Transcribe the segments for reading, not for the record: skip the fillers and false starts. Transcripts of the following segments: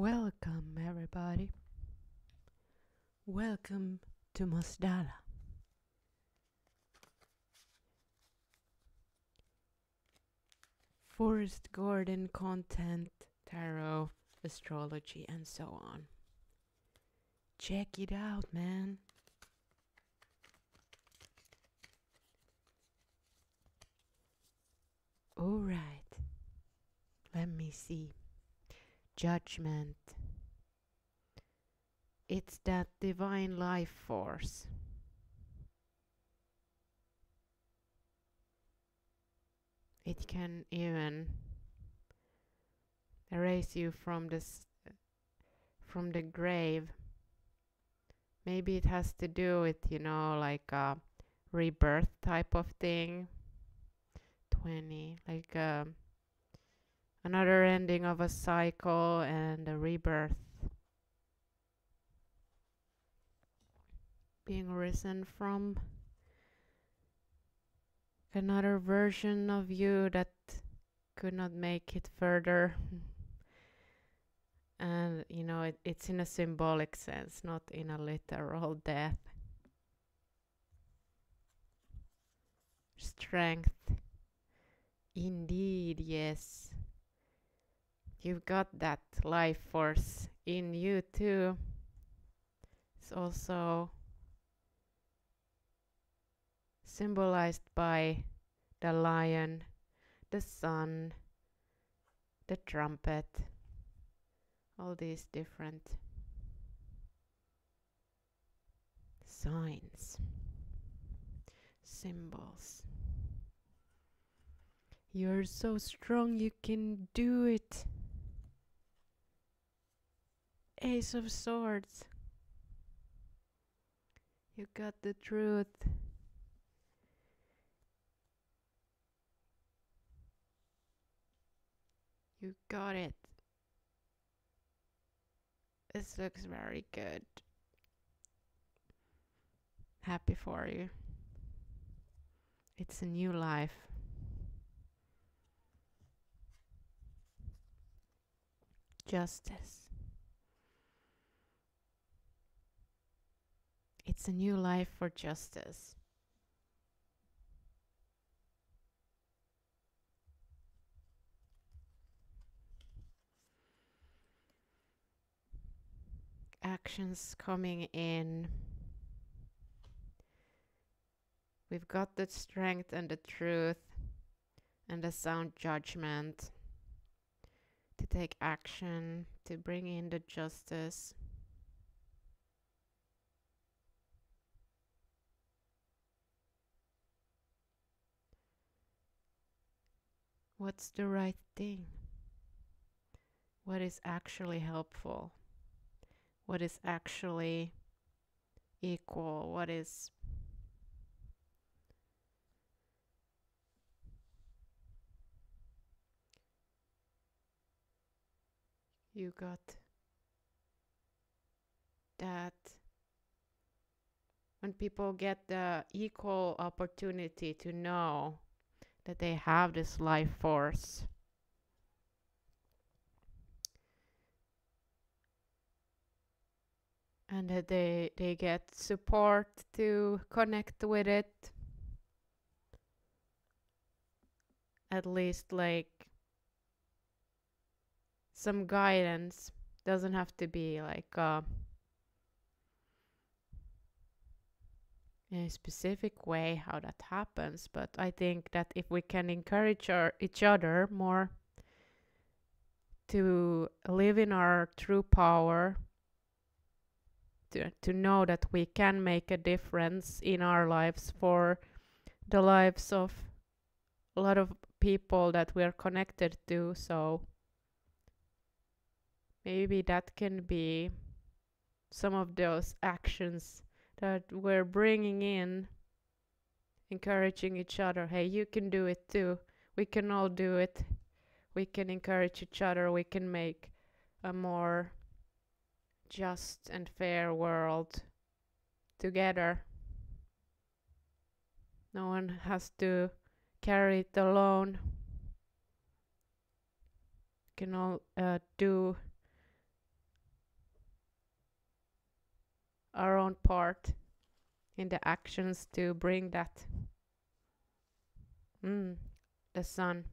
Welcome, everybody. Welcome to Mossdala. Forest garden content, tarot, astrology, and so on. Check it out, man. All right. Let me see. Judgment. It's that divine life force. It can even erase you from the grave. Maybe it has to do with, like a rebirth type of thing. 20, like another ending of a cycle and a rebirth. Being risen from another version of you that could not make it further. And, it's in a symbolic sense, not in a literal death. Strength. Indeed, yes. You've got that life force in you too. It's also symbolized by the lion, the sun, the trumpet, all these different signs, symbols. You're so strong, you can do it. Ace of Swords. You got the truth. You got it. This looks very good. Happy for you. It's a new life. Justice. It's a new life for justice. Actions coming in. We've got the strength and the truth and the sound judgment to take action, to bring in the justice. What's the right thing? What is actually helpful? What is actually equal? What is you got that when people get the equal opportunity to know that they have this life force, and that they get support to connect with it, at least like some guidance. Doesn't have to be like in a specific way how that happens, but I think that if we can encourage each other more to live in our true power, to know that we can make a difference in our lives for the lives of a lot of people that we are connected to, so maybe that can be some of those actions that we're bringing in, encouraging each other. Hey, you can do it too. We can all do it. We can encourage each other. We can make a more just and fair world together. No one has to carry it alone. Can all do our own part in the actions to bring that. The sun.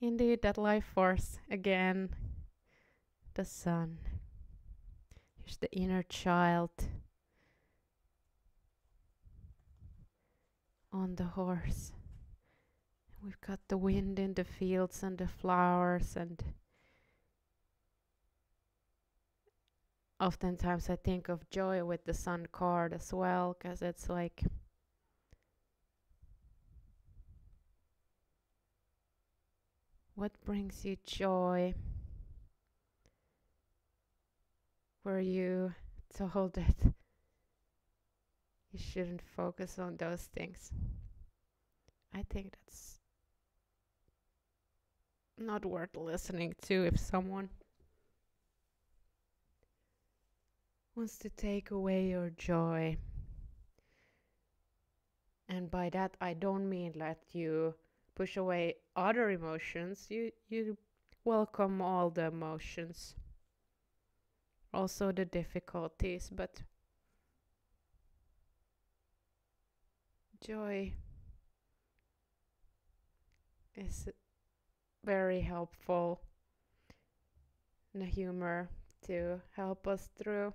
Indeed, that life force again. The sun. Here's the inner child on the horse. We've got the wind in the fields and the flowers, and oftentimes I think of joy with the sun card as well, because it's like what brings you joy? Were you told that you shouldn't focus on those things? I think that's not worth listening to if someone wants to take away your joy. And by that I don't mean that you push away other emotions. You welcome all the emotions, also the difficulties, but joy is very helpful, and the humor to help us through.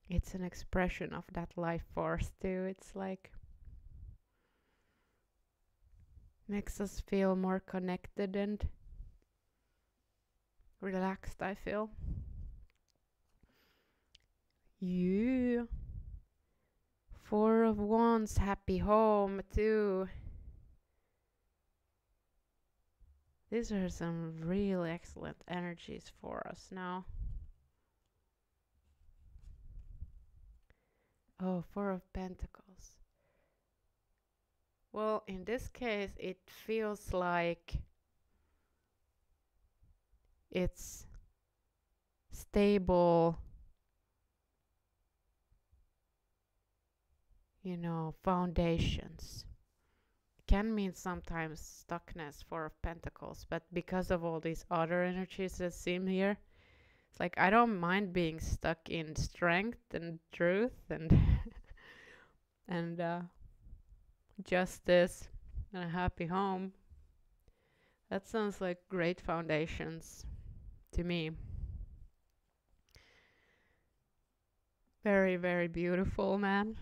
It's an expression of that life force too. It's like makes us feel more connected and relaxed, I feel. Yeah. Four of Wands, happy home too. These are some real excellent energies for us now. Oh, Four of Pentacles. Well, in this case, it feels like it's stable, foundations. Can mean sometimes stuckness, Four of Pentacles, but because of all these other energies that seem here, it's like I don't mind being stuck in strength and truth and and justice and a happy home. That sounds like great foundations to me. Very, very beautiful, man.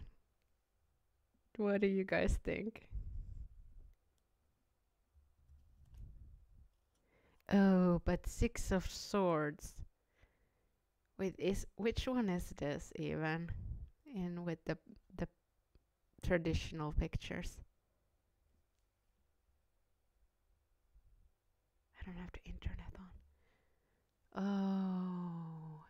What do you guys think? Oh, but Six of Swords. Wait, which one is this even? In with the traditional pictures. I don't have the internet on. Oh.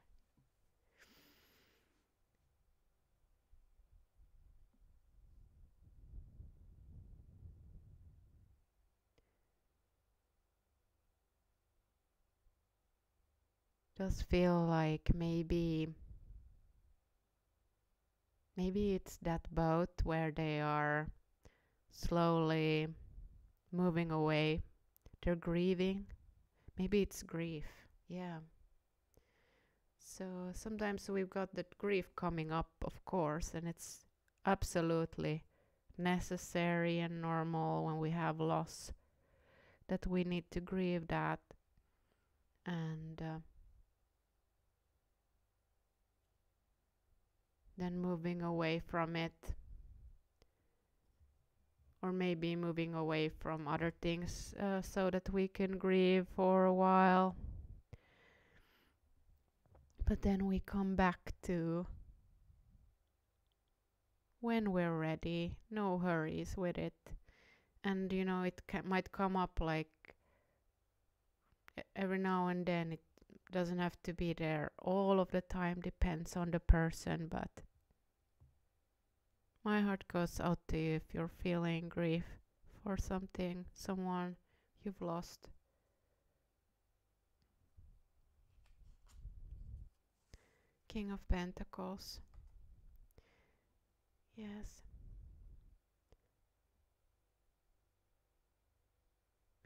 Does feel like maybe it's that boat where they are slowly moving away. They're grieving. Maybe it's grief. Yeah. So sometimes we've got that grief coming up, of course, and it's absolutely necessary and normal when we have loss that we need to grieve that. And then moving away from it, or maybe moving away from other things so that we can grieve for a while. But then we come back to when we're ready, no hurries with it. And it might come up like every now and then. It doesn't have to be there all of the time, depends on the person, but my heart goes out to you if you're feeling grief for something, someone you've lost. King of Pentacles. Yes.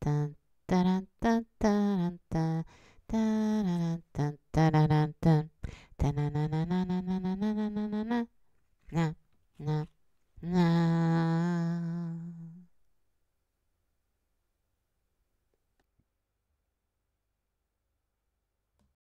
dun, dun, dun, dun, dun, Dun, dun, dun, dun, dun, dun, dun, dun, dun, dun, dun, dun, dun,